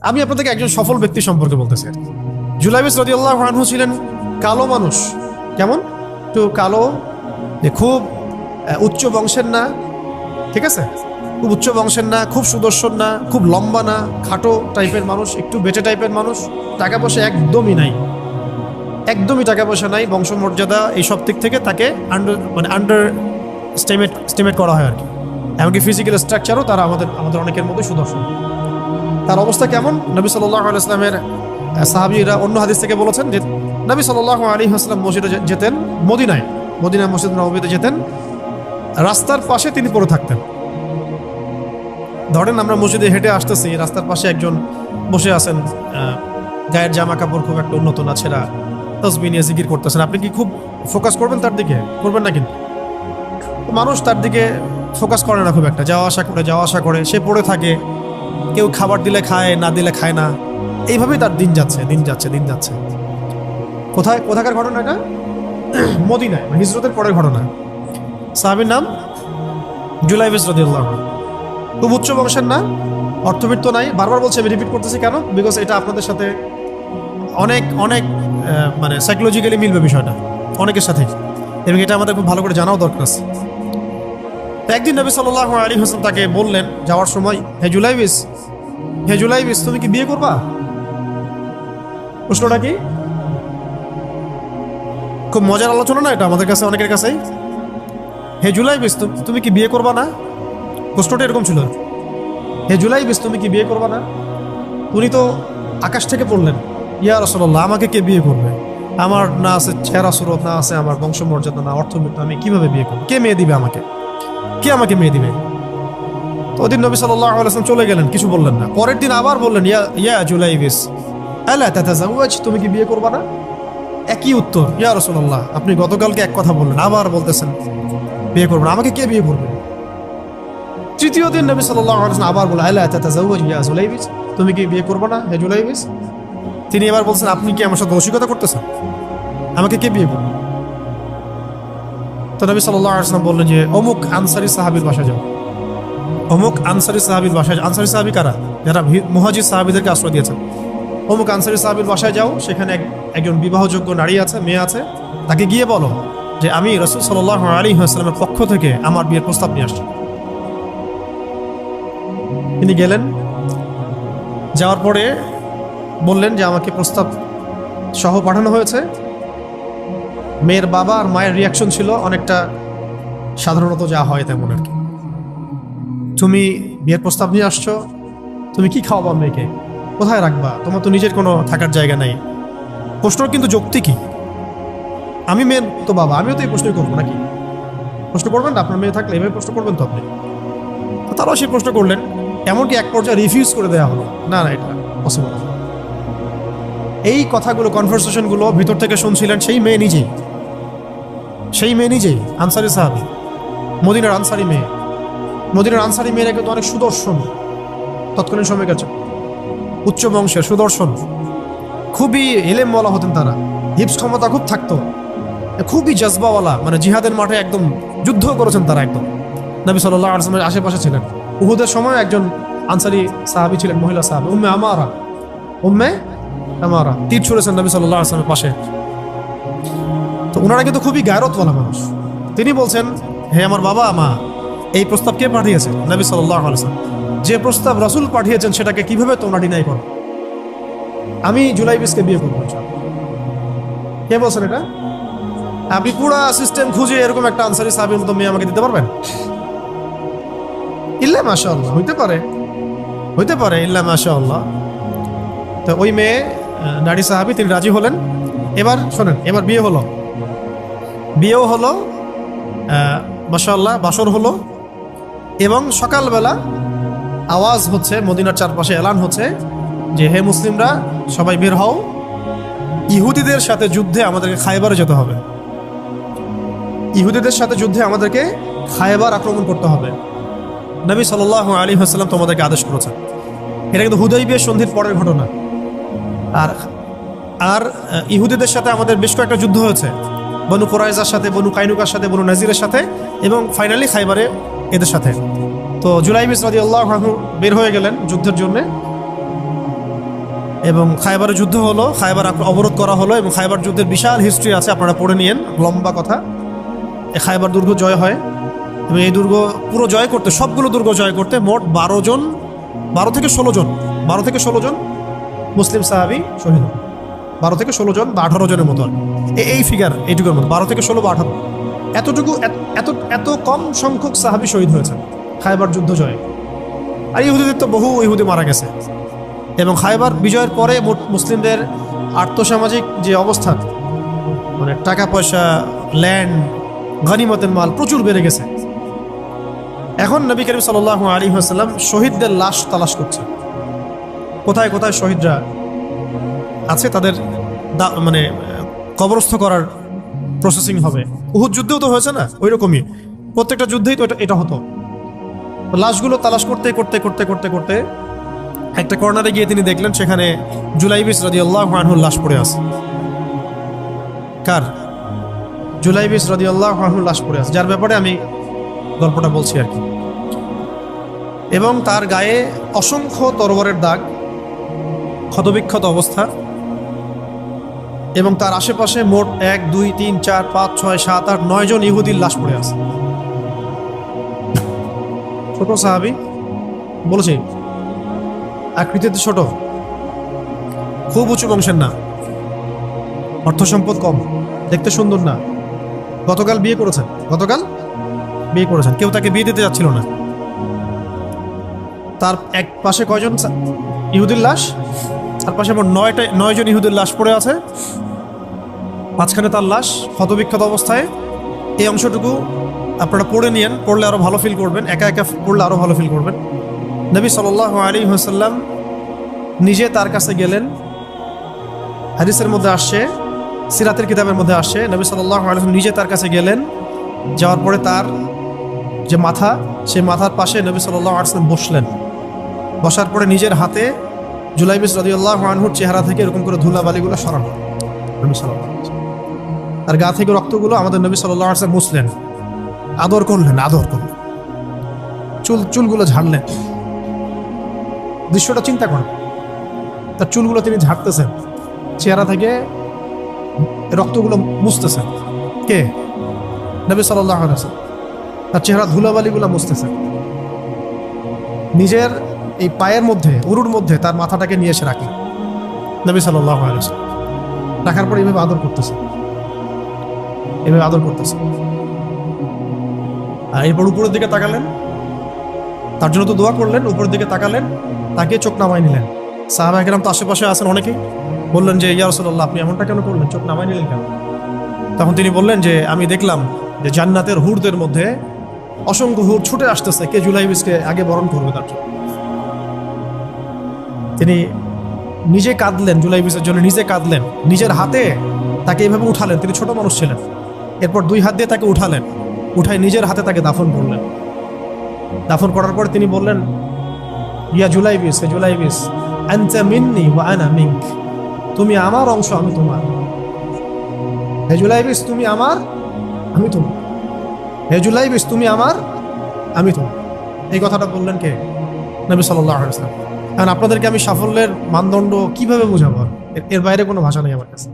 আমি আপনাদেরকে একজন সফল ব্যক্তি সম্পর্কে বলতেছি। জুলাইবিস রাদিয়াল্লাহু আনহু ছিলেন কালো মানুষ। কেমন? একটু কালো, যে খুব উচ্চ বংশের না, ঠিক আছে, খুব উচ্চ বংশের না, খুব সুদর্শন না, খুব লম্বা না, খাটো টাইপের মানুষ, একটু বেটে টাইপের মানুষ। টাকা পয়সা একদমই নাই, একদমই টাকা পয়সা নাই, বংশমর্যাদা এইসব দিক থেকে তাকে আন্ডার স্টিমেট করা হয় আর কি। এমনকি ফিজিক্যাল স্ট্রাকচারও তারা আমাদের অনেকের মধ্যে সুদর্শন। তার অবস্থা কেমন? নবী সাল্লাল্লাহু আলাইহি ওয়াসাল্লামের সাহাবীরা অন্য হাদিস থেকে বলেছেন যে নবী সাল্লাল্লাহু আলাইহি ওয়াসাল্লাম মসজিদে যেতেন, মদিনা মসজিদ নববীতে যেতেন, রাস্তার পাশে তিনি পড়ে থাকতেন। ধরেন আমরা মসজিদে হেঁটে আসতেছি, রাস্তার পাশে একজন বসে আছেন, গায়ের জামা কাপড় খুব একটা উন্নত না, ছেঁড়া, তাসবিহ নিয়ে জিকির করতেছেন। আপনি কি খুব ফোকাস করবেন তার দিকে? করবেন না। কিন্তু মানুষ তার দিকে ফোকাস করে না খুব একটা, যাওয়া আসা করে, সে পড়ে থাকে। কেউ খাবার দিলে খায়, না দিলে খায় না। এইভাবেই তার দিন যাচ্ছে। কোথাকার ঘটনা এটা? মদিনায়, হিজরতের পরের ঘটনা। সাহাবীর নাম জুলাইবিস রাদিয়াল্লাহু আনহু। খুব উচ্চ বংশের না, অর্থবিত্ত নাই। বারবার বলছি, আমি রিপিট করতেছি কেন? বিকজ এটা আপনাদের সাথে অনেক অনেক মানে সাইকোলজিক্যালি মিলবে বিষয়টা অনেকের সাথে, এবং এটা আমাদের খুব ভালো করে জানাও দরকার আছে। তো একদিন নবী সাল্লাল্লাহু আলাইহি ওয়াসাল্লাম তাকে বললেন যাওয়ার সময়, হে জুলাইবিস, তুমি কি বিয়ে করবা? প্রশ্নটা কি? খুব মজার আলোচনা না এটা আমাদের কাছে, অনেকের কাছেই। হে জুলাইবিস, তুমি কি বিয়ে করবা না? প্রশ্নটা এরকম ছিল, হে জুলাইবিস, তুমি কি বিয়ে করবা না? উনি তো আকাশ থেকে পড়লেন, ইয়া রাসূলুল্লাহ, আমাকে কে বিয়ে করবে? আমার না আছে চেহারা সুরত, না আছে আমার বংশমর্যাদা, না অর্থবিত্ত, আমি কিভাবে বিয়ে করবো? কে মেয়ে দিবে আমাকে? কে আমাকে মেয়ে দিবে? তো ওদিন নবী সাল্লাল্লাহু আলাইহি ওয়াসাল্লাম চলে গেলেন, কিছু বললেন না। পরের দিন আবার বললেন, ইয়া জুলাইবিস, আলা তাতাযাওয়াজ, তুমি কি বিয়ে করবা না? একই উত্তর, ইয়া রাসূলুল্লাহ, আপনি গতকালকে এক কথা বললেন, আবার বলতেছেন বিয়ে করবেন, আমাকে কে বিয়ে করবে? তৃতীয় দিন নবী সাল্লাল্লাহু আলাইহি ওয়াসাল্লাম আবার বললেন, আলা তাতাযাওয়াজ ইয়া জুলাইবিস, তুমি কি বিয়ে করবে না হে জুলাইবিস? তিনি এবার বলছেন, আপনি কি আমার সাথে রসিকতা করতেছেন? আমাকে কে বিয়ে করবে? তো নবী সাল্লাল্লাহু আলাইহি ওয়াসাল্লাম বললেন যে অমুক আনসারী সাহাবীর বাসায় যাও। অমুক আনসারী সাহাবীর বাসায়, আনসারী সাহাবী কারা? যারা মুহাজির সাহাবীদেরকে আশ্রয় দিয়েছেন। অমুক আনসারী সাহাবীর বাসায় যাও, সেখানে একজন বিবাহযোগ্য নারী আছে, মেয়ে আছে, তাকে গিয়ে বলো যে আমি রাসূল সাল্লাল্লাহু আলাইহি ওয়াসাল্লামের পক্ষ থেকে আমার বিয়ের প্রস্তাব নিয়ে আসছি। তিনি গেলেন, যাওয়ার পরে বললেন যে আমাকে প্রস্তাব সহ পাঠানো হয়েছে। মেয়ের বাবা আর মায়ের রিয়াকশন ছিল অনেকটা সাধারণত যা হয় তেমন আর কি। তুমি বিয়ের প্রস্তাব নিয়ে আসছো, তুমি কি খাওয়াবা মেয়েকে? কোথায় রাখবা? তোমার তো নিজের কোনো থাকার জায়গা নাই। প্রশ্ন কিন্তু যৌক্তিক কি? আমি মেয়ের তো বাবা, আমিও তো এই প্রশ্নই করবো নাকি? প্রশ্ন করবেন না? আপনার মেয়ে থাকলে এভাবে প্রশ্ন করবেন তো আপনি। তারাও সেই প্রশ্ন করলেন, এমনকি এক পর্যায়ে রিফিউজ করে দেওয়া হলো, না এটা পসিবল। এই কথাগুলো, কনভারসেশনগুলো ভিতর থেকে শুনছিলেন সেই মেয়ে নিজেই, আনসারী সাহাবী, মদিনার আনসারী মেয়েরা কিন্তু অনেক সুদর্শন তৎকালীন সময় গেছে, উচ্চ বংশের সুদর্শন, খুবই ইলেমওয়ালা হতেন তারা, হিপস ক্ষমতা খুব থাকতো, খুবই জজবাওয়ালা, মানে জিহাদের মাঠে একদম যুদ্ধ করেছেন তারা, একদম নবী সাল্লাল্লাহু আলাইহি ওয়াসাল্লামের আশেপাশে ছিলেন। উহুদের সময় একজন আনসারী সাহাবী ছিলেন, মহিলা সাহাবী, উম্মে আমারা তীর ছুঁড়েছেন নবী সাল্লাল্লাহু আলাইহি ওয়াসাল্লামের পাশে। তো ওনারা কিন্তু খুবই গায়রতওয়ালা মানুষ। তিনি বলছেন, হে আমার বাবা মা, এই প্রস্তাব কে পাঠিয়েছে? নবী সাল্লাল্লাহু আলাইহি ওয়াসাল্লাম। যে প্রস্তাব রাসূল পাঠিয়েছেন সেটাকে কিভাবে তোমরা ডিনাই করো? আমি জুলাইবিসকে বিয়ে করবো। কে বলছেন এটা? আপনি পুরা সিস্টেম খুঁজে এরকম একটা আনসারী সাহাবীর মতো মেয়ে আমাকে দিতে পারবেন? ইল্লা মাশাআল্লাহ, হইতে পারে ইল্লা মাশাআল্লাহ। তো ওই মেয়ে নারী সাহাবী, তিনি রাজি হলেন। এবার শোনেন, এবার বিয়েও হলো, মাশাআল্লাহ, বাসর হলো, এবং সকালবেলা আওয়াজ হচ্ছে, মদিনার চারপাশে এলান হচ্ছে যে হে মুসলিমরা, সবাই বের হও, ইহুদিদের সাথে যুদ্ধে আমাদেরকে খায়বারে যেতে হবে। আমাদেরকে খায়বার আক্রমণ করতে হবে। নবী সাল্লাল্লাহু আলাইহি ওয়াসাল্লাম তোমাদেরকে আদেশ করেছেন। এটা কিন্তু হুদাইবিয়া সন্ধির পরের ঘটনা। আর ইহুদিদের সাথে আমাদের বেশ কয়েকটা যুদ্ধ হয়েছে, বনু কুরাইজার সাথে, বনু কাইনুকার সাথে, বনু নাজিরের সাথে, এবং ফাইনালি খাইবারে এদের সাথে। তো জুলাইবিস রাদিয়াল্লাহু আনহু বের হয়ে গেলেন যুদ্ধের জন্য। এবং খায়বারের যুদ্ধ হলো, খায়বার অবরোধ করা হলো এবং খায়বার যুদ্ধের বিশাল হিস্ট্রি আছে, আপনারা পড়ে নিয়েন, লম্বা কথা। এই খায়বার দুর্গ জয় হয় এবং এই দুর্গ পুরো জয় করতে, সবগুলো দুর্গ জয় করতে মোট 12 থেকে 16 জন মুসলিম সাহাবী শহীদ হন। 12 থেকে 16 জন বা 18 জনের মতো, এই ফিগার এইটুকুর মতো, 12 থেকে 16 বা 18, এতটুকু এত কম সংখ্যক সাহাবী শহীদ হয়েছেন খায়বার যুদ্ধ জয়ে। আর ইহুদিদের তো বহু ইহুদি মারা গেছে। এবং খায়বার বিজয়ের পরে মুসলিমদের আর্থসামাজিক যে অবস্থান, মানে টাকা পয়সা, ল্যান্ড, গনিমতের মাল প্রচুর বেড়ে গেছে। এখন নবী করিম সাল্লাল্লাহু আলাইহি ওয়াসাল্লাম শহীদদের লাশ তালাশ করছে, কোথায় কোথায় শহীদরা আছে, তাদের মানে কবরস্থ করার প্রসেসিং হবে। উহুদ যুদ্ধেও তো হয়েছে না, ওই রকমই প্রত্যেকটা যুদ্ধেই তো এটা হতো। লাশগুলো তালাশ করতে করতে করতে করতে করতে একটা কর্নারে গিয়ে তিনি দেখলেন সেখানে জুলাইবিস রাদিয়াল্লাহু আনহুর লাশ পড়ে আছে। কার? জুলাইবিস রাদিয়াল্লাহু আনহুর লাশ পড়ে আছে, যার ব্যাপারে আমি গল্পটা বলছি আর কি। এবং তার গায়ে অসংখ্য তরবারের দাগ, ক্ষতবিক্ষত অবস্থা, এবং তার আশেপাশে মোট 1 2 3 4 5 6 7 8 9 জন ইহুদির লাশ পড়ে আছে। ছোট সাহাবী, বলেছি আকৃতিতে ছোট, খুব উঁচু বংশের না, অর্থ সম্পদ কম, দেখতে সুন্দর না, গতকাল বিয়ে করেছেন, কেউ তাকে বিয়ে দিতে যাচ্ছিল না। তার এক পাশে কয়জন ইহুদির লাশ, তার পাশে মোট 9 জন ইহুদির লাশ পড়ে আছে, মাঝখানে তার লাশ ক্ষতবিক্ষত অবস্থায়। এই অংশটুকু আপনারা পড়ে নিয়েন, পড়লে আরো ভালো ফিল করবেন, একা একা পড়লে আরো ভালো ফিল করবেন। নবী সাল্লাল্লাহু আলাইহি ওয়াসাল্লাম নিজে তার কাছে গেলেন। হাদিসের মধ্যে আসছে, সিরাতের কিতাবের মধ্যে আসছে, নবী সাল্লাল্লাহু আলাইহি ওয়াসাল্লাম নিজে তার কাছে গেলেন। যাওয়ার পরে তার যে মাথা, সেই মাথার পাশে নবী সাল্লাল্লাহু আলাইহি ওয়াসাল্লাম বসলেন। বসার পরে নিজের হাতে জুলাইবিস রাদিয়াল্লাহু আনহুর চেহারা থেকে এরকম করে ধুলাবালিগুলো সরানো, নবী সাল্লাল্লাহু আলাইহি ওয়াসাল্লাম তার গা থেকে রক্তগুলো আমাদের নবী সাল্লাল্লাহু আলাইহি ওয়াসাল্লাম মুছলেন, আদর করলেন, চুলগুলো ঝাড়লেন। দৃশ্যটা চিন্তা করেন, তার চুলগুলো তিনি ঝাড়তেছেন, চেহারা থেকে রক্তগুলো মুছতেছেন। কে? নবী সাল্লাল্লাহু আলাইহি ওয়াসাল্লাম তার চেহারা ধুলাবালিগুলো মুছতেছেন। নিজের এই পায়ের মধ্যে, উরুর মধ্যে তার মাথাটাকে নিয়ে এসে রাখলেন নবী সাল্লাল্লাহু আলাইহি ওয়াসাল্লাম। রাখার পরে এভাবে আদর করতেছেন। আর এরপর উপরের দিকে তাকালেন, তার জন্য তো দোয়া করলেন, উপরের দিকে তাকালেন, তাকে চোখ নামায় নিলেন। সাহাবা কেরাম তো আশেপাশে আছেন অনেকেই, বললেন যে ইয়া রাসূলুল্লাহ, আপনি এমনটা কেন করলেন, চোখ নামায় নিলেন কেন? তখন তিনি বললেন যে আমি দেখলাম যে জান্নাতের হুরদের মধ্যে অসংখ্য হুর ছুটে আসতেছে, কে জুলাইবিসকে আগে বরণ করবে তার জন্য। তিনি নিজে কাঁদলেন, জুলাইবিসের জন্য নিজে কাঁদলেন, নিজের হাতে তাকে এইভাবে উঠালেন। তিনি ছোট মানুষ ছিলেন। এরপর 2 হাত দিয়ে তাকে উঠালেন, উঠায় নিজের হাতে তাকে দাফন করলেন। দাফন করার পর তিনি বললেন, ইয়া জুলাইবিস, হে জুলাইবিস, আনতা মিন্নি ওয়া আনা মিনক, তুমি আমার অংশ, আমি তোমার। হে জুলাইবিস, তুমি আমার, আমি তোমার। হে জুলাইবিস, তুমি আমার, আমি তোমার। এই কথাটা বললেন কে? নবী সাল্লাল্লাহু আলাইহি ওয়াসাল্লাম। কারণ আপনাদেরকে আমি সাফল্যের মানদণ্ড কিভাবে বোঝাবো, এর বাইরে কোনো ভাষা নেই আমার কাছে।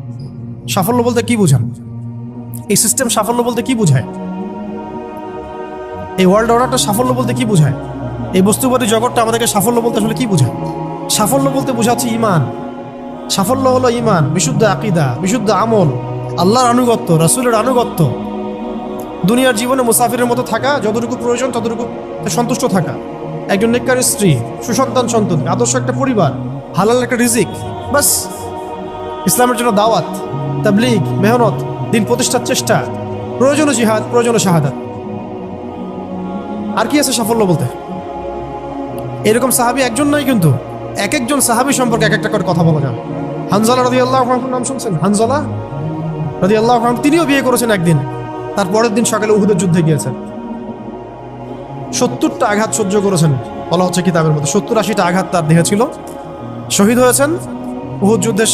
সাফল্য বলতে কি বোঝান? এই সিস্টেম সাফল্য বলতে কি বোঝায়? এই ওয়ার্ল্ড অর্ডারটা সাফল্য বলতে কি বোঝায়? এই বস্তুবাদী জগৎটা আমাদেরকে সাফল্য বলতে আসলে কি বোঝায়? সাফল্য বলতে বোঝাচ্ছে ইমান। সাফল্য হলো ইমান, বিশুদ্ধ আকীদা, বিশুদ্ধ আমল, আল্লাহর আনুগত্য, রাসূলের আনুগত্য, দুনিয়ার জীবনে মুসাফিরের মতো থাকা, যতটুকু প্রয়োজন ততটুকু সন্তুষ্ট থাকা, একজন নেককার স্ত্রী, সুসন্তান সন্ততি, আদর্শ একটা পরিবার, হালাল একটা রিজিক, বাস। ইসলামের জন্য দাওয়াত, তাবলীগ, মেহনত, দিন প্রতিষ্ঠার চেষ্টা, প্রয়োজন জিহাদ, প্রয়োজন শাহাদাত। আর কি আছে সাফল্য বলতে? এরকম সাহাবী একজন নয়, কিন্তু এক একজন সাহাবী সম্পর্কে এক একটা করে কথা বলা যাবে। হানজালা রাদিয়াল্লাহু আনহুর নাম শুনছেন? হানজালা রাদিয়াল্লাহু আনহু, তিনিও বিয়ে করেছেন একদিন। তার পরের দিন সকালে উহুদের যুদ্ধে গিয়েছেন। 70টা আঘাত সহ্য করেছেন, বলা হচ্ছে কিতাবের মধ্যে 70-80টা আঘাত তার দেহে ছিল। শহীদ হয়েছেন। উহুদ যুদ্ধে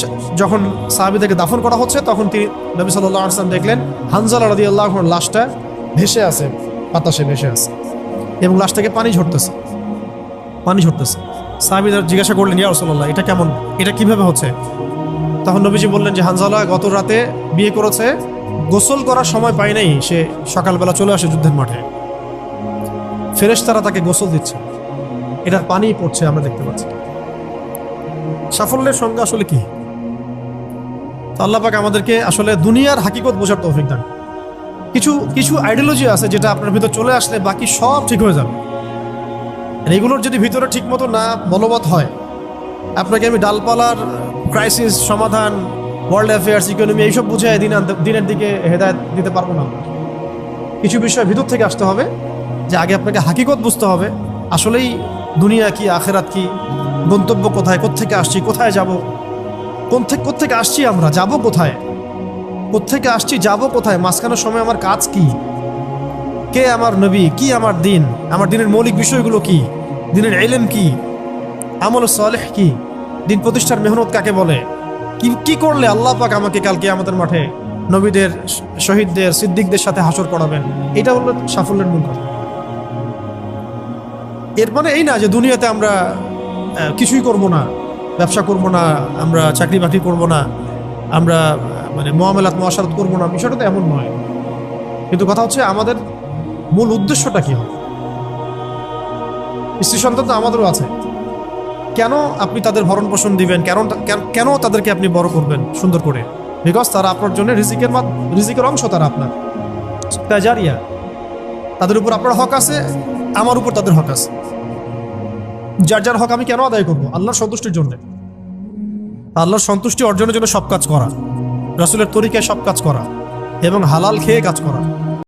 যখন সাহাবীদেরকে দাফন করা হচ্ছে, তখন তিনি নবী সাল্লাল্লাহু আলাইহি ওয়াসাল্লাম দেখলেন হানজালা রাদিয়াল্লাহু আনহুর লাশটা ভেসে আছে, বাতাসে ভেসে আছে, এবং লাশ থেকে পানি ঝরতেছে। সাহাবীরা জিজ্ঞাসা করলেন, ইয়া রাসূলুল্লাহ, এটা কেমন, এটা কিভাবে হচ্ছে? তখন নবীজি বললেন যে হানজালা গত রাতে বিয়ে করেছে, গোসল করার সময় পায় নাই, সে সকালবেলা চলে আসে যুদ্ধের মাঠে, ফেরেশতারা তাকে গোসল দিচ্ছে, এটার পানি পড়ছে, আমরা দেখতে পাচ্ছি। সাফল্যের সংজ্ঞা আসলে কি? তো আল্লাহ পাক আমাদেরকে আসলে দুনিয়ার হাকিকত বোঝার তৌফিক দান। কিছু কিছু আইডিওলজি আছে যেটা আপনার ভিতর চলে আসলে বাকি সব ঠিক হয়ে যাবে। আর এগুলোর যদি ভিতরে ঠিক মতো না বলবৎ হয়, আপনাকে আমি ডালপালার ক্রাইসিস সমাধান, ওয়ার্ল্ড অ্যাফেয়ার্স, ইকোনমি এইসব বুঝে দিনের দিকে হেদায়েত দিতে পারবো না। কিছু বিষয় ভিতর থেকে আসতে হবে, যে আগে আপনাকে হাকিকত বুঝতে হবে, আসলেই দুনিয়া কি, আখেরাত কি, গন্তব্য কোথায়, কোত্থেকে আসছি, কোথায় যাব, কোত্থেকে আসছি, আমরা যাব কোথায়, কোত্থেকে আসছি, যাব কোথায়, মাঝখানের সময় আমার কাজ কি, কে আমার নবী, কি আমার দিন, আমার দিনের মৌলিক বিষয়গুলো কি, দিনের ইলম কি, আমল সালেহ কি, দিন প্রতিষ্ঠার মেহনত কাকে বলে, কি কি করলে আল্লাহ পাক আমাকে কালকে আমাদের মাঠে নবীদের, শহীদদের, সিদ্দিকদের সাথে হাসর করাবেন। এটা হলো সাফল্যের মূল কথা। এর মানে এই না যে দুনিয়াতে আমরা কিছুই করব না, ব্যবসা করব না, আমরা চাকরি বাকরি করব না, আমরা মানে মুআমালাত মুআশারাত করব না, বিষয়টা তো এমন নয়। কিন্তু কথা হচ্ছে আমাদের মূল উদ্দেশ্যটা কি হবে। স্ত্রী সন্তান তো আমাদেরও আছে, কেন আপনি তাদের ভরণ পোষণ দিবেন, কেন তাদেরকে আপনি বড় করবেন সুন্দর করে? বিকজ তারা আপনার জন্য রিজিকের অংশ, তারা আপনার তাজারিয়া, তাদের উপর আপনার হক আছে, আমার উপর তাদের হক আছে। যার যার হক আমি কেন আদায় করবো? আল্লাহর সন্তুষ্টির জন্য, আল্লাহর সন্তুষ্টি অর্জনের জন্য সব কাজ করা, রাসূলের তরিকায় সব কাজ করা এবং হালাল খেয়ে কাজ করা।